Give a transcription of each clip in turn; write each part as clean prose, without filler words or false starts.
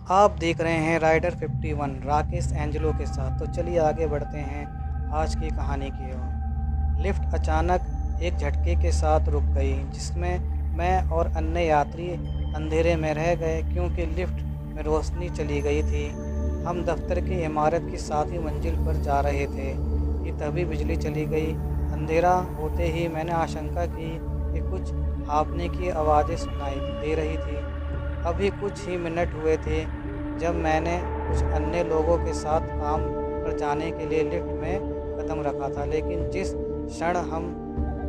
आप देख रहे हैं राइडर 51 राकेश एंजेलो के साथ। तो चलिए आगे बढ़ते हैं आज की कहानी की ओर। लिफ्ट अचानक एक झटके के साथ रुक गई, जिसमें मैं और अन्य यात्री अंधेरे में रह गए क्योंकि लिफ्ट में रोशनी चली गई थी। हम दफ्तर की इमारत की 7वीं मंजिल पर जा रहे थे कि तभी बिजली चली गई। अंधेरा होते ही मैंने आशंका की कि कुछ हाँफने की आवाज़ें सुनाई दे रही थी। अभी कुछ ही मिनट हुए थे जब मैंने कुछ अन्य लोगों के साथ काम पर जाने के लिए लिफ्ट में कदम रखा था, लेकिन जिस क्षण हम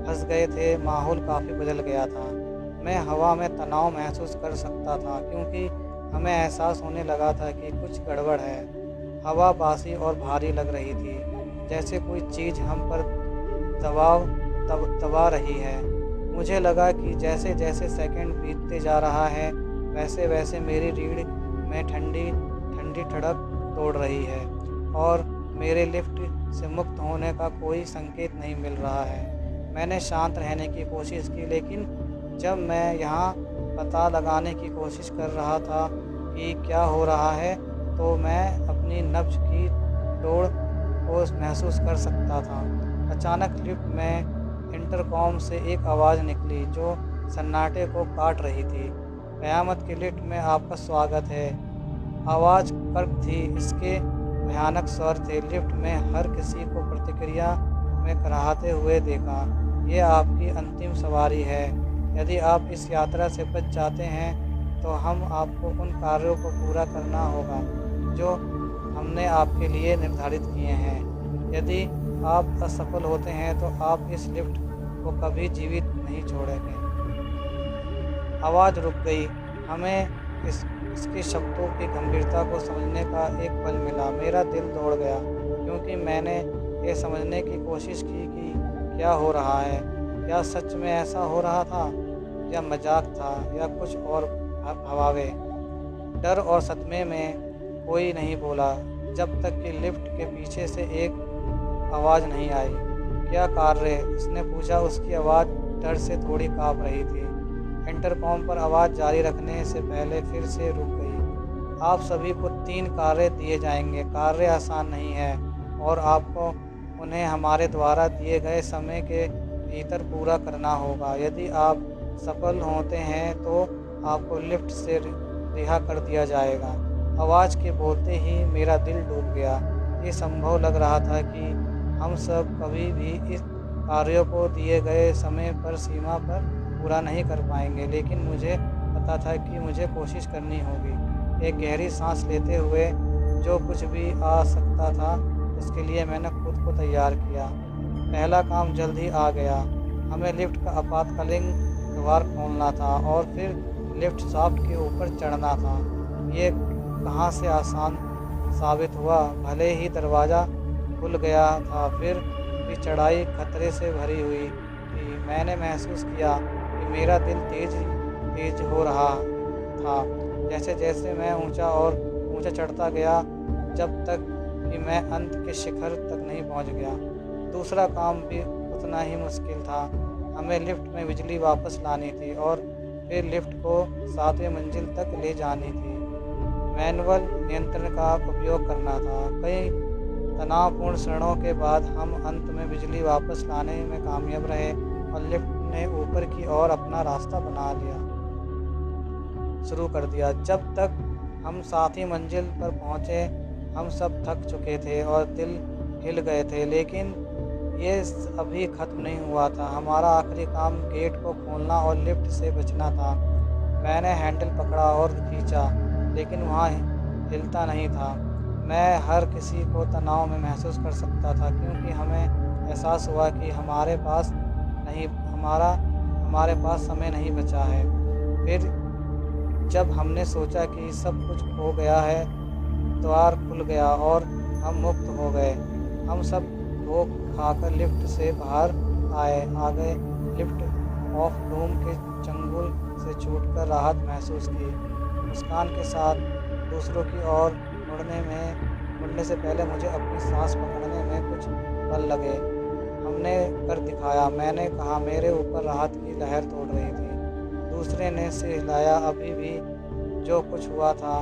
फंस गए थे माहौल काफ़ी बदल गया था। मैं हवा में तनाव महसूस कर सकता था क्योंकि हमें एहसास होने लगा था कि कुछ गड़बड़ है। हवा बासी और भारी लग रही थी, जैसे कोई चीज़ हम पर दबाव दबा रही है। मुझे लगा कि जैसे जैसे सेकंड बीतते जा रहा है वैसे वैसे मेरी रीढ़ में ठंडी ठंडी ठड़क तोड़ रही है और मेरे लिफ्ट से मुक्त होने का कोई संकेत नहीं मिल रहा है। मैंने शांत रहने की कोशिश की, लेकिन जब मैं यहाँ पता लगाने की कोशिश कर रहा था कि क्या हो रहा है, तो मैं अपनी नब्ज की दौड़ को महसूस कर सकता था। अचानक लिफ्ट में इंटरकॉम से एक आवाज़ निकली जो सन्नाटे को काट रही थी। क़यामत की लिफ्ट में आपका स्वागत है। आवाज़ कर्क थी, इसके भयानक स्वर थे। लिफ्ट में हर किसी को प्रतिक्रिया में कराहते हुए देखा। ये आपकी अंतिम सवारी है। यदि आप इस यात्रा से बच जाते हैं तो हम आपको उन कार्यों को पूरा करना होगा जो हमने आपके लिए निर्धारित किए हैं। यदि आप असफल होते हैं तो आप इस लिफ्ट को कभी जीवित नहीं छोड़ेंगे। आवाज़ रुक गई। हमें इसके शब्दों की गंभीरता को समझने का एक पल मिला। मेरा दिल दौड़ गया क्योंकि मैंने ये समझने की कोशिश की कि क्या हो रहा है। क्या सच में ऐसा हो रहा था, या मजाक था, या कुछ और भवावे। डर और सदमे में कोई नहीं बोला जब तक कि लिफ्ट के पीछे से एक आवाज़ नहीं आई। क्या कार्य? उसने पूछा। उसकी आवाज़ डर से थोड़ी काँप रही थी। इंटरकॉम पर आवाज़ जारी रखने से पहले फिर से रुक गई। आप सभी को 3 कार्य दिए जाएंगे। कार्य आसान नहीं है और आपको उन्हें हमारे द्वारा दिए गए समय के भीतर पूरा करना होगा। यदि आप सफल होते हैं तो आपको लिफ्ट से रिहा कर दिया जाएगा। आवाज़ के बोलते ही मेरा दिल डूब गया। ये संभव लग रहा था कि हम सब कभी भी इस कार्यों को दिए गए समय पर सीमा पर पूरा नहीं कर पाएंगे, लेकिन मुझे पता था कि मुझे कोशिश करनी होगी। एक गहरी सांस लेते हुए जो कुछ भी आ सकता था उसके लिए मैंने खुद को तैयार किया। पहला काम जल्द ही आ गया। हमें लिफ्ट का आपातकालीन द्वार खोलना था और फिर लिफ्ट शाफ्ट के ऊपर चढ़ना था। ये कहाँ से आसान साबित हुआ। भले ही दरवाज़ा खुल गया था, फिर भी चढ़ाई खतरे से भरी हुई थी। मैंने महसूस किया कि मेरा दिल तेज तेज हो रहा था जैसे जैसे मैं ऊंचा और ऊंचा चढ़ता गया, जब तक कि मैं अंत के शिखर तक नहीं पहुंच गया। दूसरा काम भी उतना ही मुश्किल था। हमें लिफ्ट में बिजली वापस लानी थी और फिर लिफ्ट को 7वीं मंजिल तक ले जानी थी। मैनुअल नियंत्रण का उपयोग करना था। कई तनावपूर्ण क्षणों के बाद हम अंत में बिजली वापस लाने में कामयाब रहे और लिफ्ट ने ऊपर की ओर अपना रास्ता बना लिया शुरू कर दिया। जब तक हम 7वीं मंजिल पर पहुंचे हम सब थक चुके थे और दिल हिल गए थे, लेकिन ये अभी ख़त्म नहीं हुआ था। हमारा आखिरी काम गेट को खोलना और लिफ्ट से बचना था। मैंने हैंडल पकड़ा और खींचा, लेकिन वहाँ हिलता नहीं था। मैं हर किसी को तनाव में महसूस कर सकता था क्योंकि हमें एहसास हुआ कि हमारे पास समय नहीं बचा है। फिर जब हमने सोचा कि सब कुछ हो गया है, द्वार खुल गया और हम मुक्त हो गए। हम सब धो खाकर लिफ्ट से बाहर आ गए। लिफ्ट ऑफ डूम के चंगुल से छूटकर राहत महसूस की। मुस्कान के साथ दूसरों की ओर मुड़ने से पहले मुझे अपनी सांस पकड़ने में कुछ पल लगे। हमने कर दिखाया, मैंने कहा। मेरे ऊपर राहत की लहर तोड़ रही थी। दूसरे ने सिर हिलाया। अभी भी जो कुछ हुआ था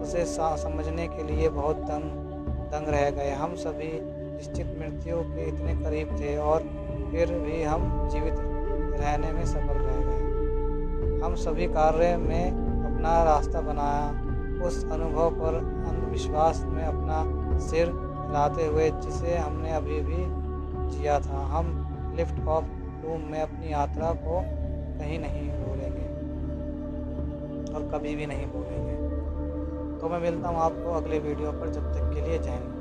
उसे समझने के लिए बहुत दंग रह गए। हम सभी निश्चित मृत्यु के इतने करीब थे और फिर भी हम जीवित रहने में सफल रह गए। हम सभी कार्य में अपना रास्ता बनाया, उस अनुभव पर अंधविश्वास में अपना सिर हिलाते हुए जिसे हमने अभी भी जिया था। हम लिफ्ट ऑफ डूम में अपनी यात्रा को कहीं नहीं भूलेंगे और कभी भी नहीं भूलेंगे। तो मैं मिलता हूँ आपको अगले वीडियो पर, जब तक के लिए जय हिंद।